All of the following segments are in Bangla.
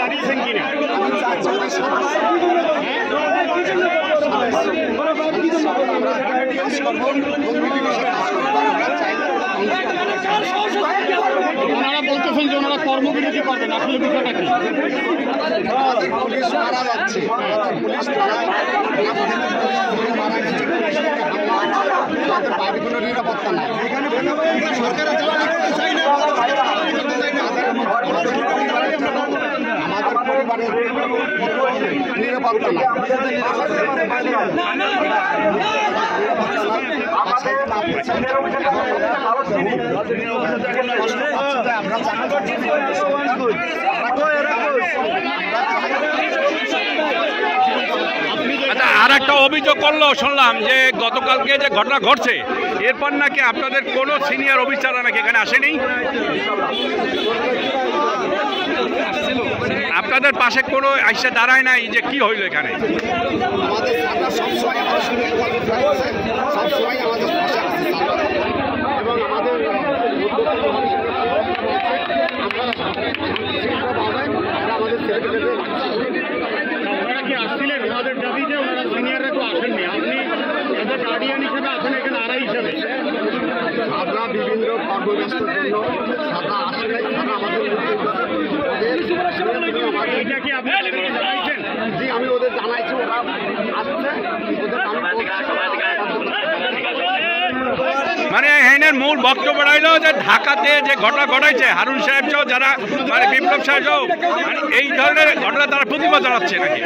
জানিয়েছেন কিনা? ওনারা বলতেছেন যে ওনারা কর্মবিরতি করবেন, আসলে বিষয়টা কি? পুলিশ মারা যাচ্ছে, পুলিশ বাইরে কোনো নিরাপত্তা নাই। সরকারের আমাদের পরিবারের নিরাপত্তা নাই। আচ্ছা, আর একটা অভিযোগ করলো শুনলাম যে গতকালকে যে ঘটনা ঘটছে এরপর নাকি আপনাদের কোনো সিনিয়র অফিসাররা নাকি এখানে আসেনি, আপনাদের পাশে কোনো আইসা দাঁড়ায় নাই, যে কি হইল এখানে? আমাদের সবসময় আমাদের সঙ্গে সবসময় আমাদের পাশে আছে এবং আমাদের ওনারা কি আসছিলেন? ওনাদের দাবি যে ওনারা সিনিয়ররা তো আসেননি, আপনি ওদের গার্ডিয়ান হিসেবে আছেন এখানে আড়াই হিসেবে। আমরা বিভিন্ন কর্মব্যস্তর জন্য সাদা আসে নাই, সাদা আমাদের এটা কি আপনি জানাইছেন? জি, আমি ওদের জানাইছি, ওরা আসছে, ওদের মানে এখানের মূল বক্তব্য রইল যে ঢাকাতে যে ঘটনা ঘটাইছে হারুন সাহেব সহ যারা মানে বিপ্লব সাহেব সহ মানে এই ধরনের ঘটনা তারা প্রতিবাদ জানাচ্ছে নাকি?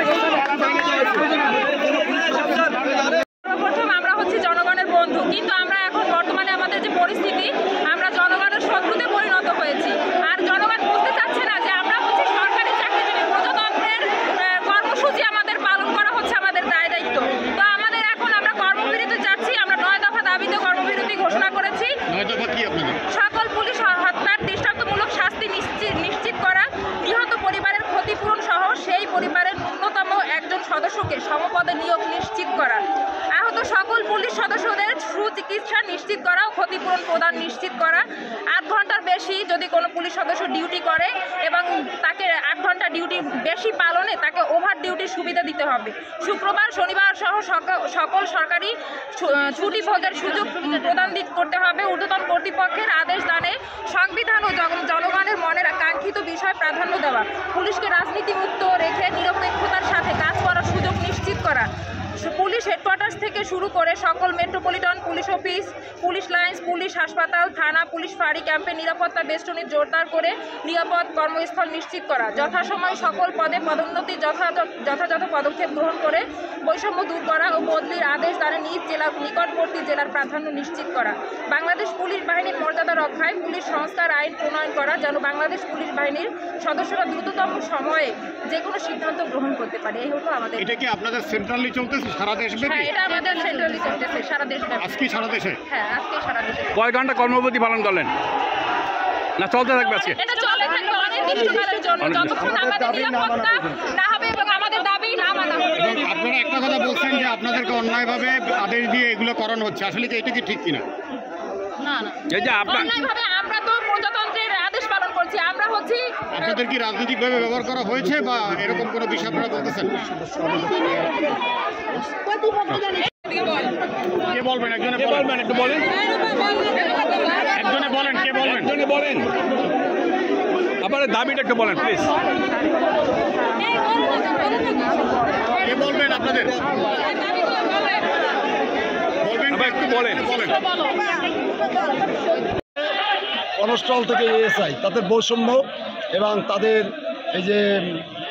প্রথম আমরা হচ্ছে জনগণের বন্ধু, কিন্তু আমরা এখন বর্তমানে আমাদের যে পরিস্থিতি আমরা জনগণের শত্রুতে পরিণত হয়েছি। আর জনগণ বুঝতে চাচ্ছে না যে আমরা হচ্ছে সরকারি চাকরিজীবী, প্রজাতন্ত্রের কর্মসূচি আমাদের পালন করা হচ্ছে আমাদের দায় দায়িত্ব। তো আমাদের এখন আমরা কর্মবিরতি চাচ্ছি, আমরা 9 দফা দাবিতে কর্মবিরতি ঘোষণা করেছি। সকল পুলিশ হত্যার দৃষ্টান্তমূলক শাস্তি নিশ্চিত করা, নিহত পরিবারের ক্ষতিপূরণ সহ সেই পরিবারের ন্যূনতম একজন সদস্যকে সমপদে নিয়োগ নিশ্চিত করা, আহত সকল পুলিশ সদস্যদের সুচিকিৎসা নিশ্চিত করা ও ক্ষতিপূরণ প্রদান নিশ্চিত করা। 8 ঘন্টার বেশি যদি কোনো পুলিশ সদস্য ডিউটি করে এবং তাকে 8 ঘন্টা ডিউটি বেশি পালনে তাকে ওভার ডিউটির সুবিধা দিতে হবে। শুক্রবার শনিবার সহ সকল সরকারি ছুটি ভোগের সুযোগ প্রদান করতে হবে। ঊর্ধ্বতন কর্তৃপক্ষের আদেশ দানে সংবিধান ও জনগণের মনের কাঙ্ক্ষিত বিষয় প্রাধান্য দেওয়া, পুলিশকে রাজনীতিমুক্ত রেখে নিরপেক্ষতার সাথে কাজ করার সুযোগ নিশ্চিত করা। পুলিশ হেডকোয়ার্টার্স থেকে শুরু করে সকল metropolitan police office, police lines, police হাসপাতাল, থানা, পুলিশ ফাঁড়ি ক্যাম্পে নিরাপত্তা বেষ্টনী জোরদার করে নিরাপদ কর্মস্থল নিশ্চিত করা। যথাসময় সকল পদে পদোন্নতির যথাযথ পদক্ষেপ গ্রহণ করে বৈষম্য দূর করা ও বদলির আদেশ দ্বারা নিজ জেলার নিকটবর্তী জেলার প্রাধান্য নিশ্চিত করা। বাংলাদেশ পুলিশ বাহিনীর মর্যাদা রক্ষায় পুলিশ সংস্কার আইন প্রণয়ন করা, যেন বাংলাদেশ পুলিশ বাহিনীর সদস্যরা দ্রুততম সময়ে যে কোনো সিদ্ধান্ত গ্রহণ করতে পারে। এই হলো আমাদের। এটা কি আপনাদের সেন্ট্রালি চলতেছে সারা দেশব্যাপী? হ্যাঁ, এটা আমাদের সেন্ট্রালি চলতেছে সারা দেশব্যাপী। আজকে সারা দেশে? হ্যাঁ, আজকে সারা দেশে। কয় ঘন্টা কর্মবিরতি পালন করলেন না চলতে থাকবে আজকে? এটা চলে থাকবে অনির্দিষ্টকালের জন্য, যতক্ষণ আমাদের নিরাপত্তা না হবে এবং আমাদের দাবি না মানা হবে। আপনারা একটা কথা বলছেন যে আপনাদেরকে অন্যায়ভাবে আদেশ দিয়ে এগুলো করানো হচ্ছে, আসলে কি এটা কি ঠিক কিনা? না না, এই যে অন্যায়ভাবে আমরা তো প্রজাতন্ত্রের আদেশ পালন করছি। আমরা হচ্ছি আপনাদের কি রাজনৈতিকভাবে ব্যবহার করা হয়েছে বা এরকম কোনো বিষয় আপনারা বলতেছেন? কে বলবেন? একজনে বলবেন, একটু বলেন। একজনে বলেন, কে বলবেন? একজনে বলেন, আপনাদের দাবিটা একটু বলেন প্লিজ। কে বলবেন আপনাদের? বলবেন, একটু বলেন। কনস্টল থেকে এএসআই তাদের বৈষম্য এবং তাদের এই যে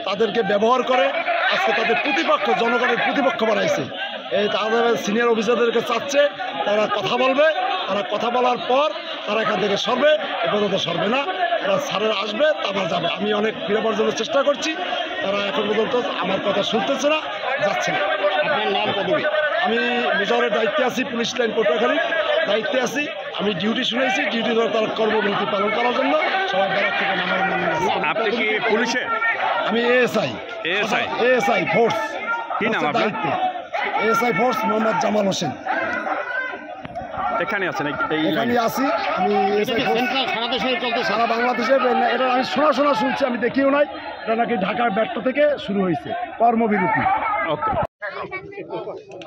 তাদেরকে ব্যবহার করে আজকে তাদের প্রতিপক্ষ, জনগণের প্রতিপক্ষ বানাইছে। এই তাদের সিনিয়র অফিসারদেরকে চাচ্ছে তারা কথা বলবে, তারা কথা বলার পর তারা এখান থেকে সরবে, এ পর্যন্ত সরবে না, তারা স্যারের আসবে তারপর যাবে। আমি অনেক বিরাবার জন্য চেষ্টা করছি, তারা এখন পর্যন্ত আমার কথা শুনতেছে না, যাচ্ছে না। আপনার নাম পদবী? আমি মেজরের দায়িত্বে আছি, পুলিশ লাইন পটুয়াখালীর দায়িত্বে আছি। আমি ডিউটি শুনেছি, ডিউটি ধরে তার কর্মবিরতি পালন করার জন্য সবাই ব্যারাক থেকে নামার। আপনি কি পুলিশে? আমি এএসআই। এএসআই? ASI force. কি নাম আপনার? ASI force Mohammad Jamal Hossain. এখানে আছেন এখানে আসি আমি সারা দেশে চলতে সারা বাংলাদেশে এটা আমি শোনা শুনছি, আমি দেখিও নাই। এটা নাকি ঢাকার ব্যর্থ থেকে শুরু হয়েছে কর্মবিরতি। ওকে,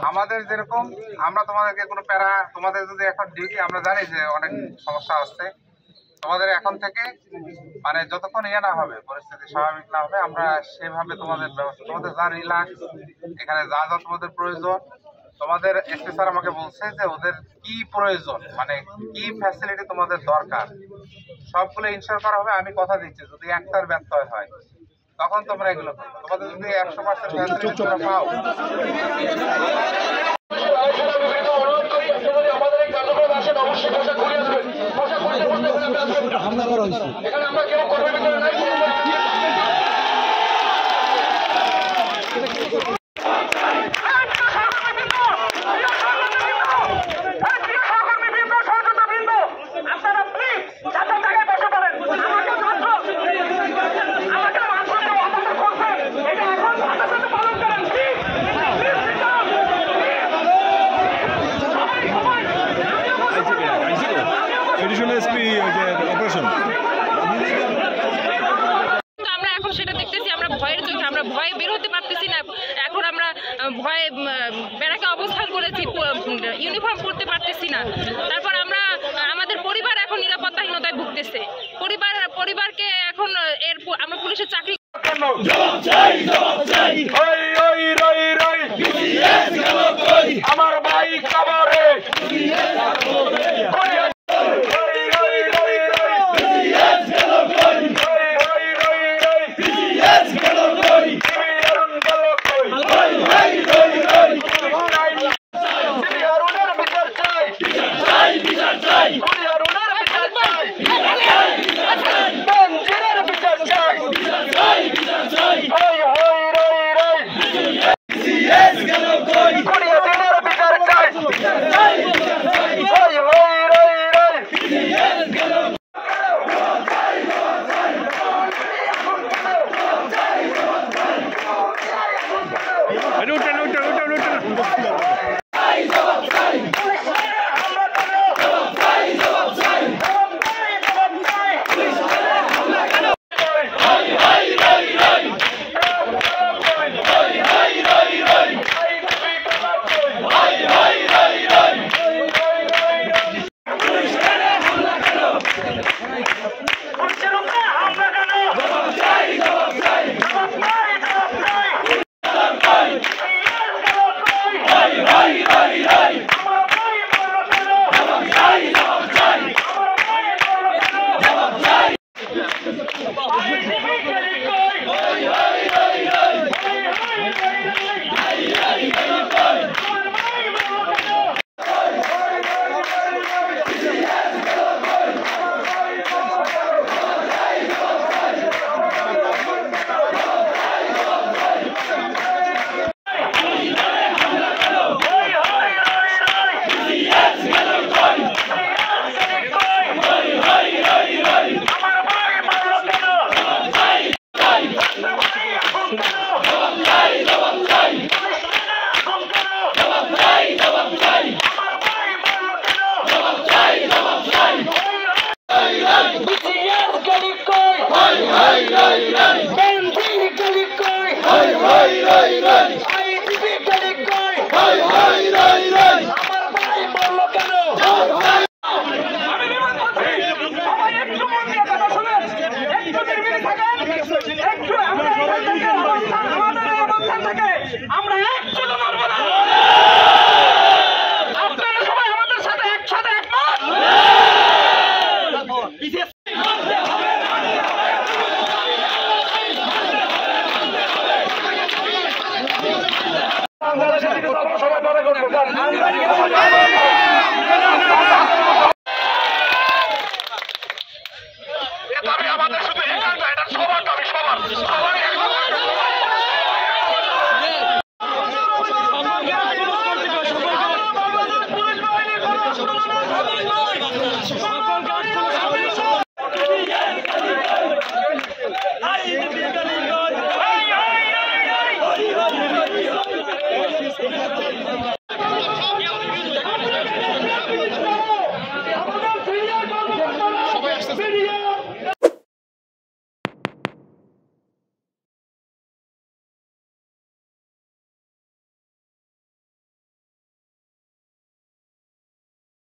আমাদের যেরকম আমরা তোমাদেরকে কোনো প্যারা, তোমাদের যদি এখন ডিউটি আমরা জানি যে অনেক সমস্যা আসছে, তোমাদের এখন থেকে মানে যতক্ষণ না হবে, পরিস্থিতি স্বাভাবিক না হবে, আমরা সেভাবে তোমাদের ব্যবস্থা, তোমাদের যা রিল্যাক্স এখানে যা যা তোমাদের প্রয়োজন, তোমাদের এসপি স্যার আমাকে বলছে যে ওদের কি প্রয়োজন, মানে কি ফ্যাসিলিটি তোমাদের দরকার সবগুলো ইনশিওর করা হবে। আমি কথা দিচ্ছি যদি একটার ব্যত্যয় হয় তখন তোমরা এগুলো করবে। তোমাদের যদি 100% ফ্যাসিলিটি তোমরা পাও, হামলা করা হয়েছে। আমরা এখন সেটা দেখতেছি, আমরা ভয়ের চোখে, আমরা ভয়ে বের হতে পারতেছি না। এখন আমরা ভয়ে ব্যারাকে অবস্থান করেছি, ইউনিফর্ম পরতে পারতেছি না। তারপর আমরা আমাদের পরিবার এখন নিরাপত্তাহীনতায় ভুগতেছে। পরিবারকে এখন আমরা পুলিশের চাকরি আমার ভাই কাবারে বাংলাদেশের সবাই মনে করবো